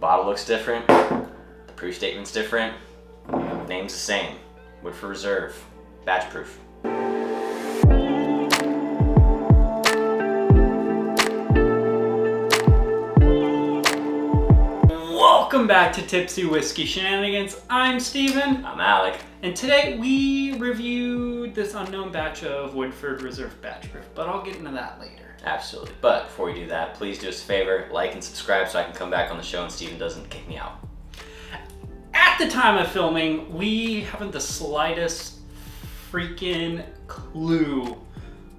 bottle looks different. The proof statement's different. Name's the same. Woodford Reserve. Batch proof. Welcome back to Tipsy Whiskey Shenanigans. I'm Steven. I'm Alec. And today we reviewed this unknown batch of Woodford Reserve batch proof, but I'll get into that later. Absolutely. But before we do that, please do us a favor, like and subscribe so I can come back on the show and Steven doesn't kick me out. At the time of filming, we haven't the slightest freaking clue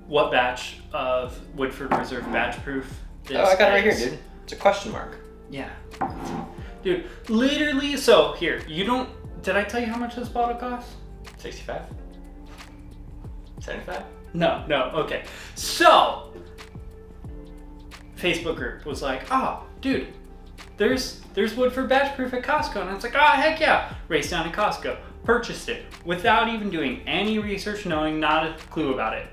what batch of Woodford Reserve batch proof this I got it right is. here, dude. It's a question mark. Yeah. Dude, literally, so here, did I tell you how much this bottle costs? 65? 75? No, okay. So, Facebook group was like, oh, dude, there's Woodford batch proof at Costco. And I was like, oh, heck yeah. Raced down to Costco, purchased it without even doing any research, knowing not a clue about it.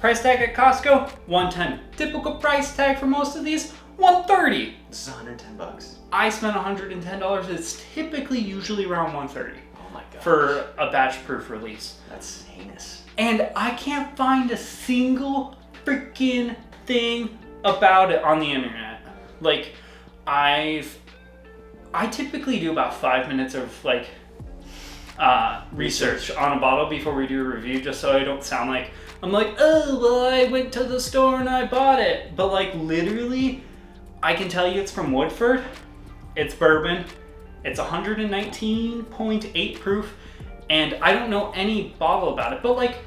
Price tag at Costco, $110. Typical price tag for most of these, $130. This is 110 bucks. I spent $110. It's typically usually around $130. Oh my god. For a batch proof release. That's heinous. And I can't find a single freaking thing about it on the internet. Like, I typically do about 5 minutes of research on a bottle before we do a review, just so I don't sound like I'm like, oh, well, I went to the store and I bought it. But like literally, I can tell you it's from Woodford. It's bourbon. It's 119.8 proof. And I don't know any bottle about it, but like,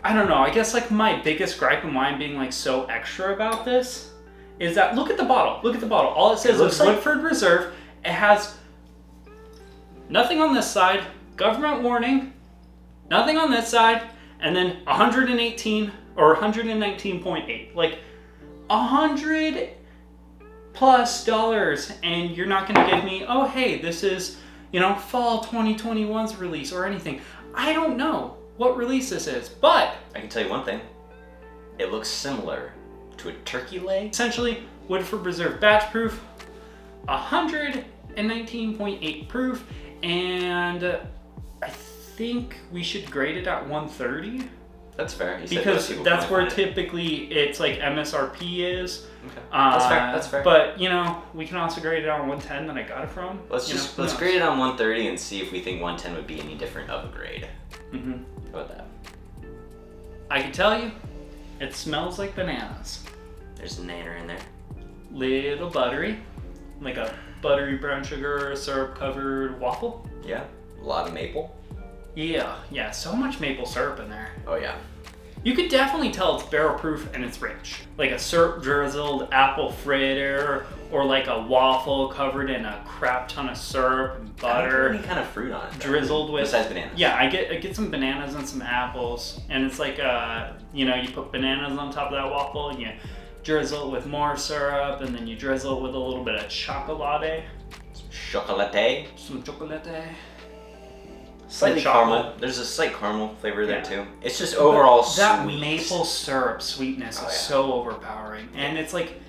I don't know. I guess like my biggest gripe and why I'm being like so extra about this is that look at the bottle. Look at the bottle. All it says is Woodford Reserve. It has nothing on this side, government warning, nothing on this side, and then 118 or 119.8. Like $100+ and you're not going to give me, oh hey, this is, fall 2021's release or anything. I don't know what release this is, but I can tell you one thing. It looks similar to a turkey leg. Essentially, Woodford Reserve batch proof, 119.8 proof, and I think we should grade it at 130. That's fair. Because that's where typically it's like MSRP is. Okay. That's fair. That's fair. But we can also grade it on 110 that I got it from. Let's grade it on 130 and see if we think 110 would be any different of a grade. Mm-hmm. How about that? I can tell you, it smells like bananas. There's a nanner in there. Little buttery, like a buttery brown sugar syrup covered waffle. Yeah, a lot of maple. Yeah, so much maple syrup in there. Oh yeah. You could definitely tell it's barrel proof and it's rich. Like a syrup drizzled apple fritter or like a waffle covered in a crap ton of syrup and butter. I don't put any kind of fruit on it. Drizzled with. Besides bananas. Yeah, I get some bananas and some apples. And it's like, you put bananas on top of that waffle and you drizzle it with more syrup and then you drizzle it with a little bit of chocolate. Some chocolate. Slightly caramel. There's a slight caramel flavor there too. It's just overall that sweet. Maple syrup sweetness is so overpowering, and it's like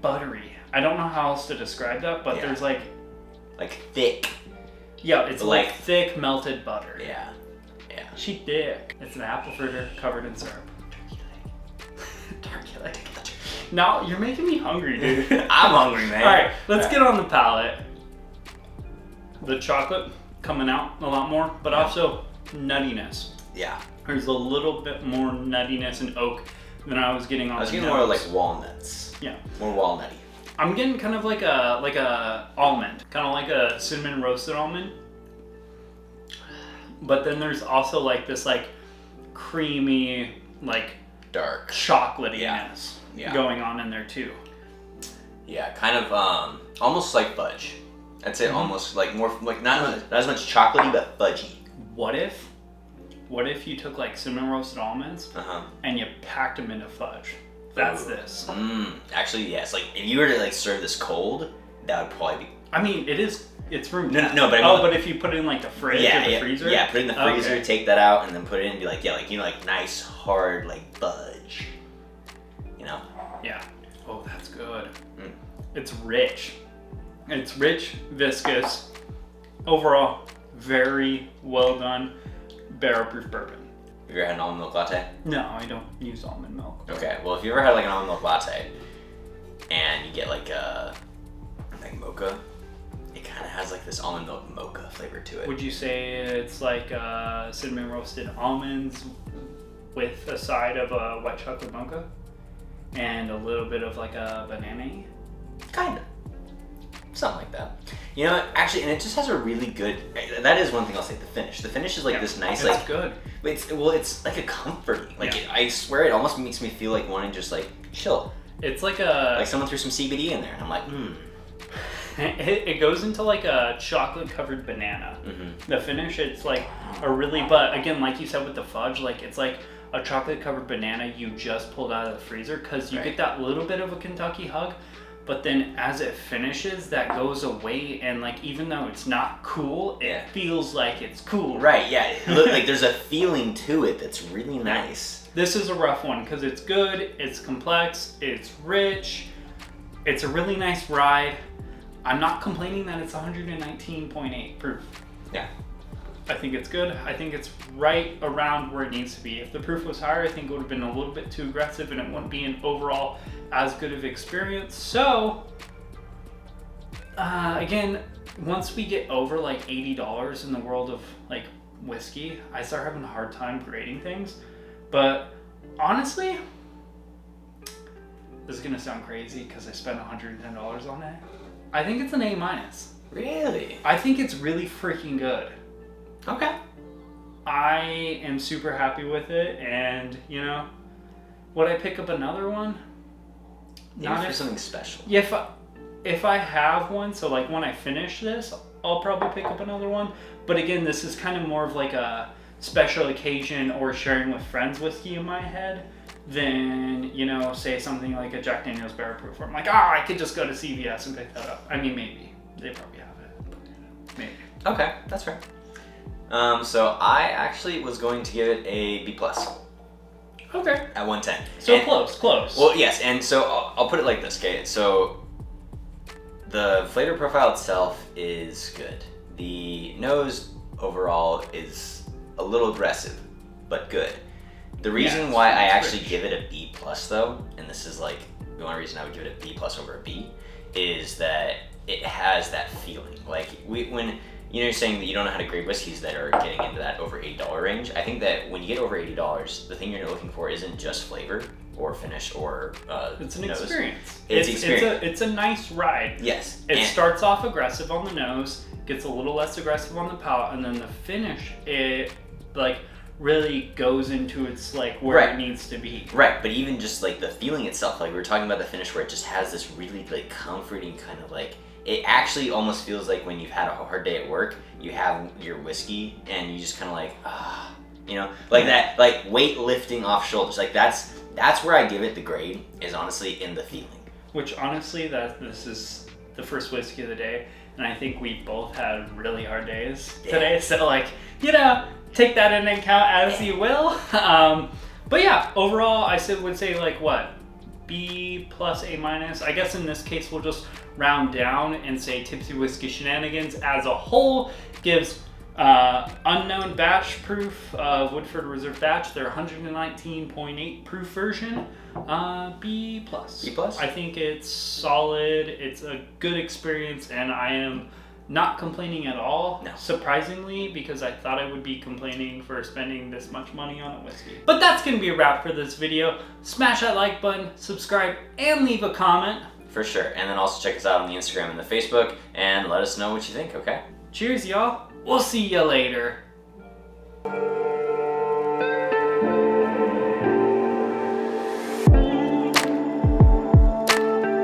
buttery. I don't know how else to describe that, but there's like thick. Yeah, it's like thick melted butter. Yeah. She thick. It's an apple fritter covered in syrup. Turkey leg. Now you're making me hungry, dude. I'm hungry, man. All right, let's get on the palate. The chocolate coming out a lot more, but also nuttiness. Yeah. There's a little bit more nuttiness and oak than I was getting on. I was getting more like walnuts. Yeah. More walnutty. I'm getting kind of like a almond, kind of like a cinnamon roasted almond. But then there's also like this like creamy, like dark chocolatiness going on in there too. Yeah, kind of almost like fudge. I'd say almost like more like not as much chocolatey but fudgy. What if you took like cinnamon roasted almonds and you packed them into fudge? That's this. Actually, yes. Like if you were to like serve this cold, that would probably be. I mean, it's room. No, but but if you put it in like the fridge or the freezer. Yeah, put it in the freezer, take that out, and then put it in and be like, like nice hard like fudge. Yeah. Oh, that's good. It's rich. It's rich, viscous. Overall, very well done barrel proof bourbon. Have you ever had an almond milk latte? No, I don't use almond milk. Okay, well, if you ever had like an almond milk latte and you get like mocha, it kind of has like this almond milk mocha flavor to it. Would you say it's like cinnamon roasted almonds with a side of a white chocolate mocha and a little bit of like a banana? Kind of. Something like that. You know, actually, and it just has a really good, that is one thing I'll say, the finish. The finish is like this nice, it's like, good. It's like a comforting. Like, I swear it almost makes me feel like wanting to just like chill. It's like someone threw some CBD in there and I'm like, It goes into like a chocolate covered banana. Mm-hmm. The finish, it's like a really, but again, like you said with the fudge, like it's like a chocolate covered banana you just pulled out of the freezer, because you get that little bit of a Kentucky hug, but then as it finishes, that goes away, and like even though it's not cool, it feels like it's cool. Right, yeah. Like there's a feeling to it that's really nice. This is a rough one because it's good, it's complex, it's rich, it's a really nice ride. I'm not complaining that it's 119.8 proof. Yeah. I think it's good. I think it's right around where it needs to be. If the proof was higher, I think it would have been a little bit too aggressive and it wouldn't be an overall as good of experience. So, again, once we get over like $80 in the world of like whiskey, I start having a hard time grading things. But honestly, this is gonna sound crazy because I spent $110 on it. I think it's an A-. Really? I think it's really freaking good. Okay. I am super happy with it, and you know, would I pick up another one? Not for something special. Yeah, if I have one, so like when I finish this, I'll probably pick up another one. But again, this is kind of more of like a special occasion or sharing with friends whiskey in my head than, you know, say something like a Jack Daniel's Barrel Proof where I'm like, I could just go to CVS and pick that up. I mean, maybe. They probably have it. But maybe. Okay, that's fair. So I actually was going to give it a B+. Okay. At 110. So and, close. Well, yes, and so I'll put it like this, okay? So the flavor profile itself is good. The nose overall is a little aggressive, but good. The reason why I actually give it a B+ though, and this is like the only reason I would give it a B+ over a B, is that it has that feeling. Like when you're saying that you don't know how to grade whiskeys that are getting into that over $80 range, I think that when you get over $80, the thing you're looking for isn't just flavor or finish or it's an nose. experience. Experience. It's a nice ride. Yes. It starts off aggressive on the nose, gets a little less aggressive on the palate, and then the finish, it like really goes into its like where it needs to be. Right, but even just like the feeling itself, like we were talking about the finish where it just has this really like comforting kind of like, it actually almost feels like when you've had a hard day at work, you have your whiskey and you just kind of like, you know, like that, like weight lifting off shoulders. Like that's where I give it the grade, is honestly in the feeling. Which honestly, this is the first whiskey of the day, and I think we both had really hard days today. So like, you know, take that into account as you will. But yeah, overall, I would say like what? B+, A-. I guess in this case, we'll just round down and say Tipsy Whiskey Shenanigans as a whole gives unknown batch proof of Woodford Reserve batch, their 119.8 proof version, B+. B+? I think it's solid, it's a good experience, and I am not complaining at all, surprisingly, because I thought I would be complaining for spending this much money on a whiskey. But that's going to be a wrap for this video. Smash that like button, subscribe, and leave a comment. For sure. And then also check us out on the Instagram and the Facebook, and let us know what you think, okay? Cheers, y'all. We'll see you later.